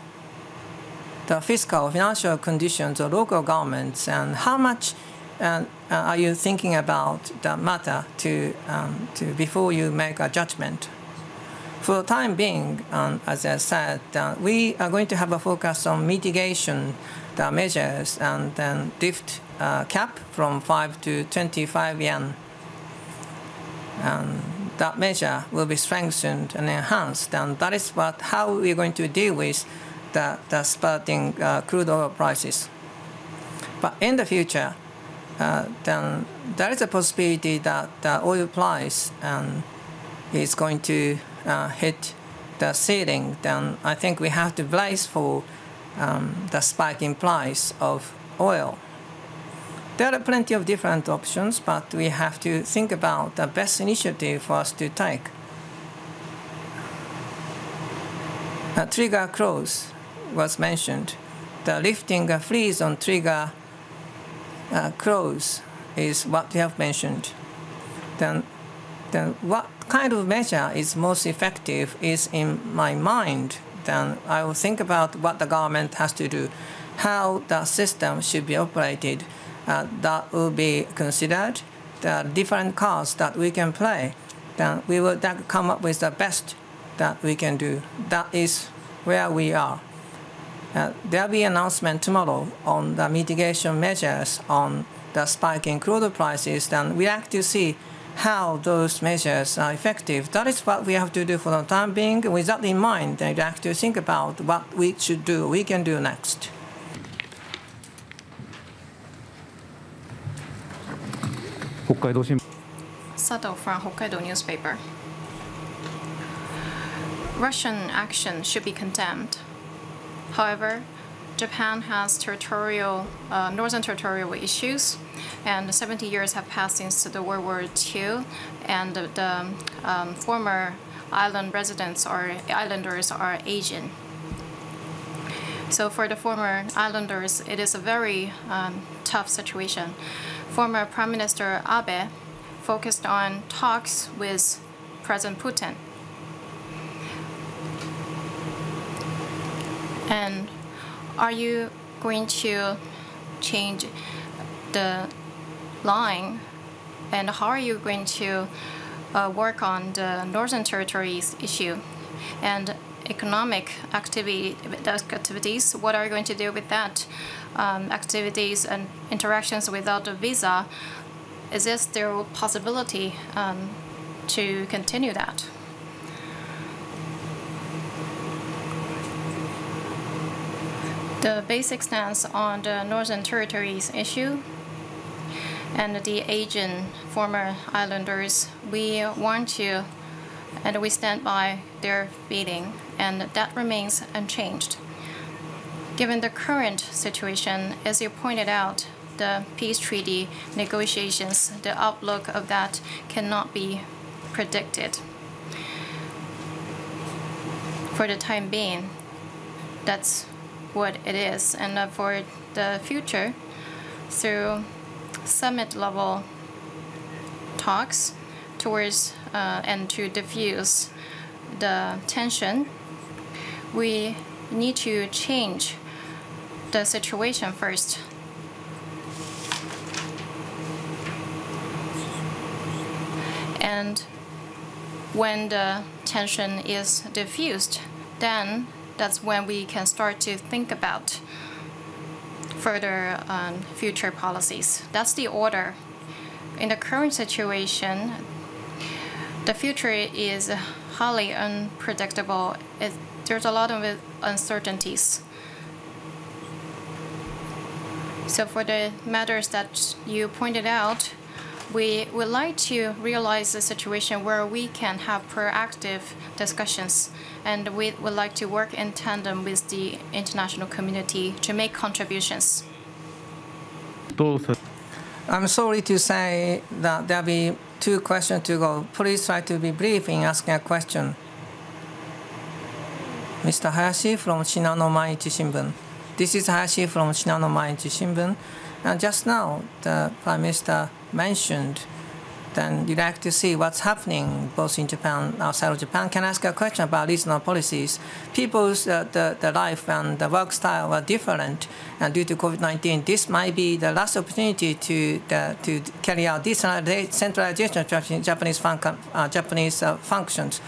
fiscal financial conditions of local governments, and how much are you thinking about the matter before you make a judgment? For the time being, as I said, we are going to have a focus on mitigation measures and then lift cap from 5 to 25 yen. And that measure will be strengthened and enhanced, and that is how we're going to deal with the spurting crude oil prices. But in the future, then there is a possibility that the oil price is going to hit the ceiling. Then I think we have to brace for the spike in price of oil. There are plenty of different options, but we have to think about the best initiative for us to take. A trigger clause was mentioned. The lifting a freeze on trigger clause is what you have mentioned. Then what kind of measure is most effective is in my mind. Then I will think about what the government has to do, how the system should be operated. That will be considered, the different cards that we can play. Then we will come up with the best that we can do. That is where we are. There will be an announcement tomorrow on the mitigation measures on the spike in crude prices. Then we have to see how those measures are effective. That is what we have to do for the time being. With that in mind, we have to think about what we should do, we can do next.
Sato from Hokkaido newspaper. Russian action should be condemned. However, Japan has northern territorial issues, and 70 years have passed since the World War II, and the former island residents or islanders are Asian. So for the former islanders, it is a very tough situation. Former Prime Minister Abe focused on talks with President Putin. And are you going to change the line? And how are you going to work on the Northern Territories issue? And economic activities, what are you going to do with that? Activities and interactions without a visa, is there still possibility to continue that? The basic stance on the Northern Territories issue and the Asian former islanders, we want to, and we stand by their feeling, and that remains unchanged. Given the current situation, as you pointed out, the peace treaty negotiations, the outlook of that cannot be predicted. For the time being, that's what it is. And for the future, through summit-level talks towards and to diffuse the tension, we need to change the situation first. And when the tension is diffused, then that's when we can start to think about further future policies. That's the order. In the current situation, the future is highly unpredictable. There's a lot of uncertainties. So for the matters that you pointed out, we would like to realize a situation where we can have proactive discussions, and we would like to work in tandem with the international community to make contributions.
I'm sorry to say that there'll be 2 questions to go. Please try to be brief in asking a question. Mr. Hayashi from Shinano Mainichi Shimbun. This is Hayashi from Shinano Mainichi Shimbun. And just now, the Prime Minister mentioned then you'd like to see what's happening both in Japan and outside of Japan. Can I ask a question about regional policies? People's the life and the work style are different, and due to COVID-19, this might be the last opportunity to carry out decentralization of Japanese functions.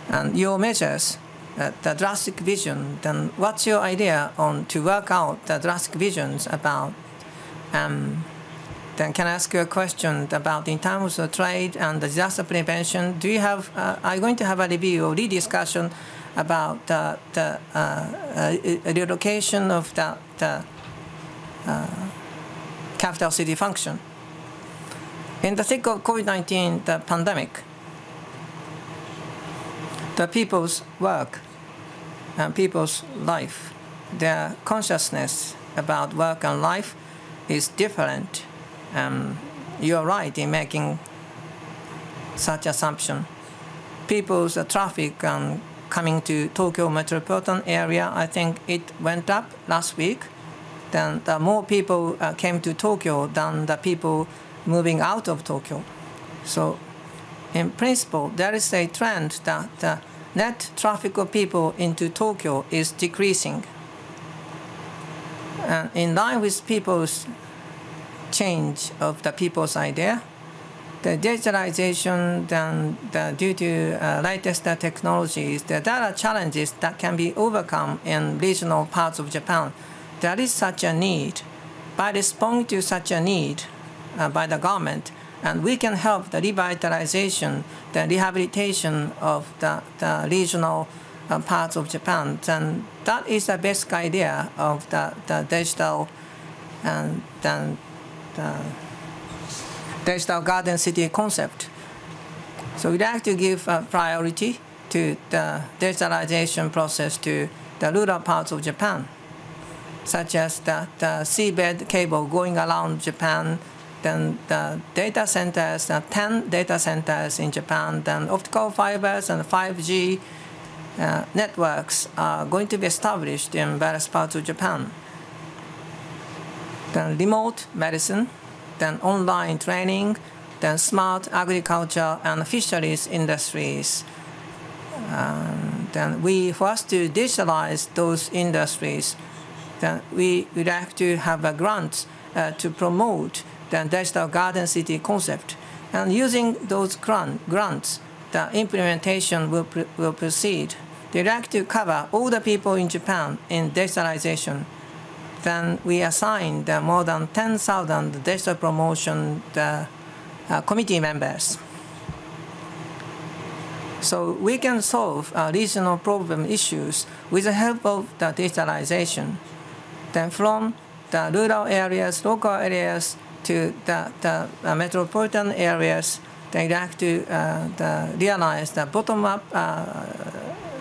And your measures, the drastic vision, then what's your idea on to work out the drastic visions about then can I ask you a question about in terms of trade and disaster prevention? Do you have? Are you going to have a review or rediscussion about the relocation of the capital city function? In the thick of COVID-19, the pandemic, the people's work and people's life, their consciousness about work and life is different. You're right in making such assumption. People's traffic coming to Tokyo metropolitan area, I think it went up last week. Then the more people came to Tokyo than the people moving out of Tokyo. So in principle, there is a trend that the net traffic of people into Tokyo is decreasing. And in line with people's change of the people's idea, the digitalization, then due to latest technologies, there are challenges that can be overcome in regional parts of Japan. There is such a need. By responding to such a need by the government, and we can help the revitalization, the rehabilitation of the regional parts of Japan, then that is the basic idea of the digital and then the digital garden city concept. So we'd like to give priority to the digitalization process to the rural parts of Japan, such as the seabed cable going around Japan, then the data centers, 10 data centers in Japan, then optical fibers and 5G networks are going to be established in various parts of Japan. Then remote medicine, then online training, then smart agriculture and fisheries industries. Then for us to digitalize those industries, then we would like to have a grant to promote the digital garden city concept. And using those grants, the implementation will proceed. They'd like to cover all the people in Japan in digitalization. Then we assigned more than 10,000 digital promotion committee members. So we can solve regional problem issues with the help of the digitalization. Then from the rural areas, local areas, to the metropolitan areas, they like to realize the bottom-up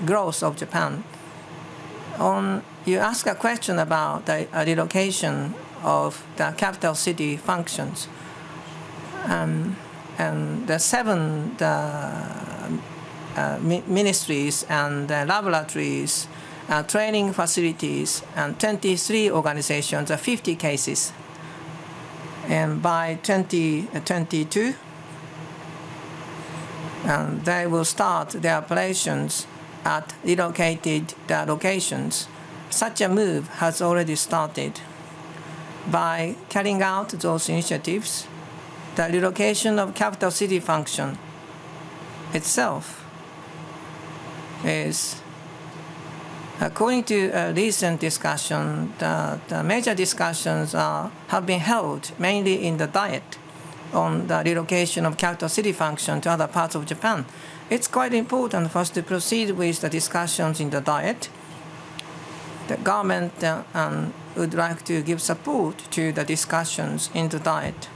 growth of Japan. You ask a question about the relocation of the capital city functions. And the 7 ministries and laboratories, training facilities, and 23 organizations, 50 cases. And by 2022, they will start their operations at relocated locations. Such a move has already started. By carrying out those initiatives, the relocation of capital city function itself is, according to a recent discussion, the major discussions have been held mainly in the Diet on the relocation of capital city function to other parts of Japan. It's quite important for us to proceed with the discussions in the Diet. The government would like to give support to the discussions in the Diet.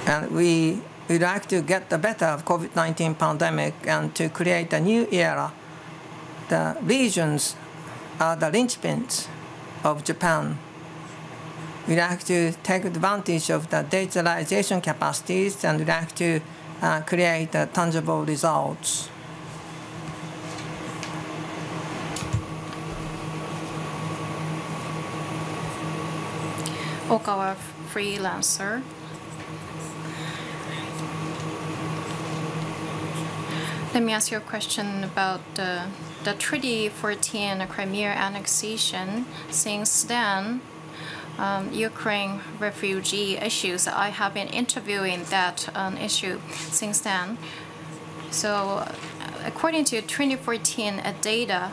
And we would like to get the better of COVID-19 pandemic and to create a new era. The regions are the linchpins of Japan. We'd like to take advantage of the digitalization capacities and we'd like to create tangible results.
Okawa freelancer. Let me ask you a question about the Treaty 14 Crimea annexation. Since then, Ukraine refugee issues, I have been interviewing that issue since then. So according to 2014 data,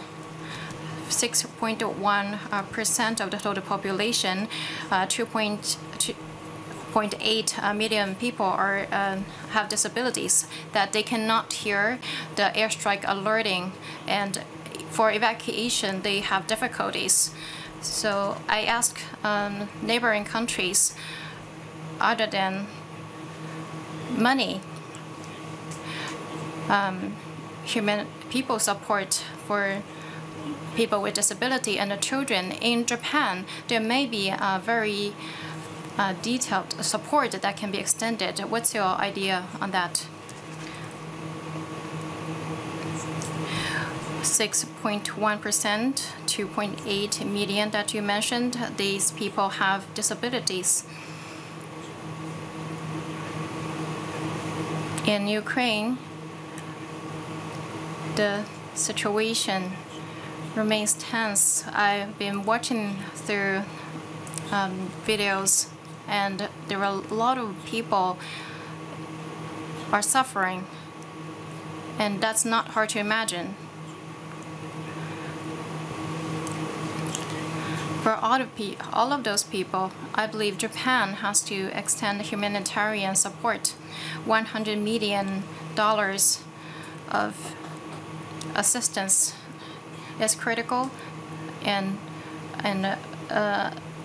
6.1% of the total population, 2.8 million people have disabilities, that they cannot hear the airstrike alerting, and for evacuation they have difficulties. So I ask neighboring countries, other than money, people support for people with disability and the children. In Japan, there may be a very detailed support that can be extended. What's your idea on that? 6.1%, 2.8 million that you mentioned, these people have disabilities. In Ukraine, the situation remains tense. I've been watching through videos, and there are a lot of people are suffering, and that's not hard to imagine. For all of those people, I believe Japan has to extend humanitarian support. $100 million of assistance is critical, and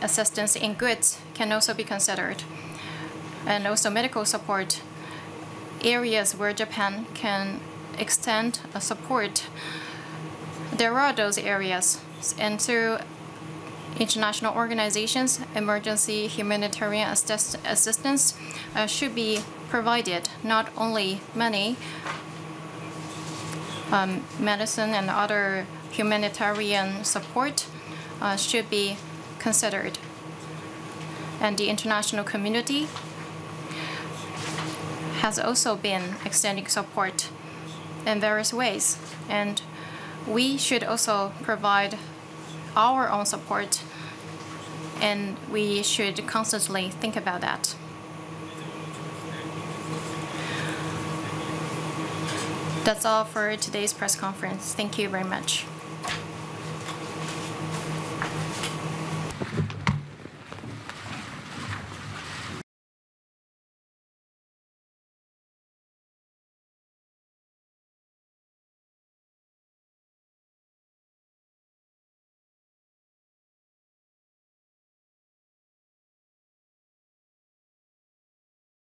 assistance in goods can also be considered. And also medical support areas where Japan can extend support, there are those areas. And through international organizations, emergency humanitarian assistance should be provided. Not only money, medicine and other humanitarian support should be considered. And the international community has also been extending support in various ways. And we should also provide our own support, and we should constantly think about that. That's all for today's press conference. Thank you very much.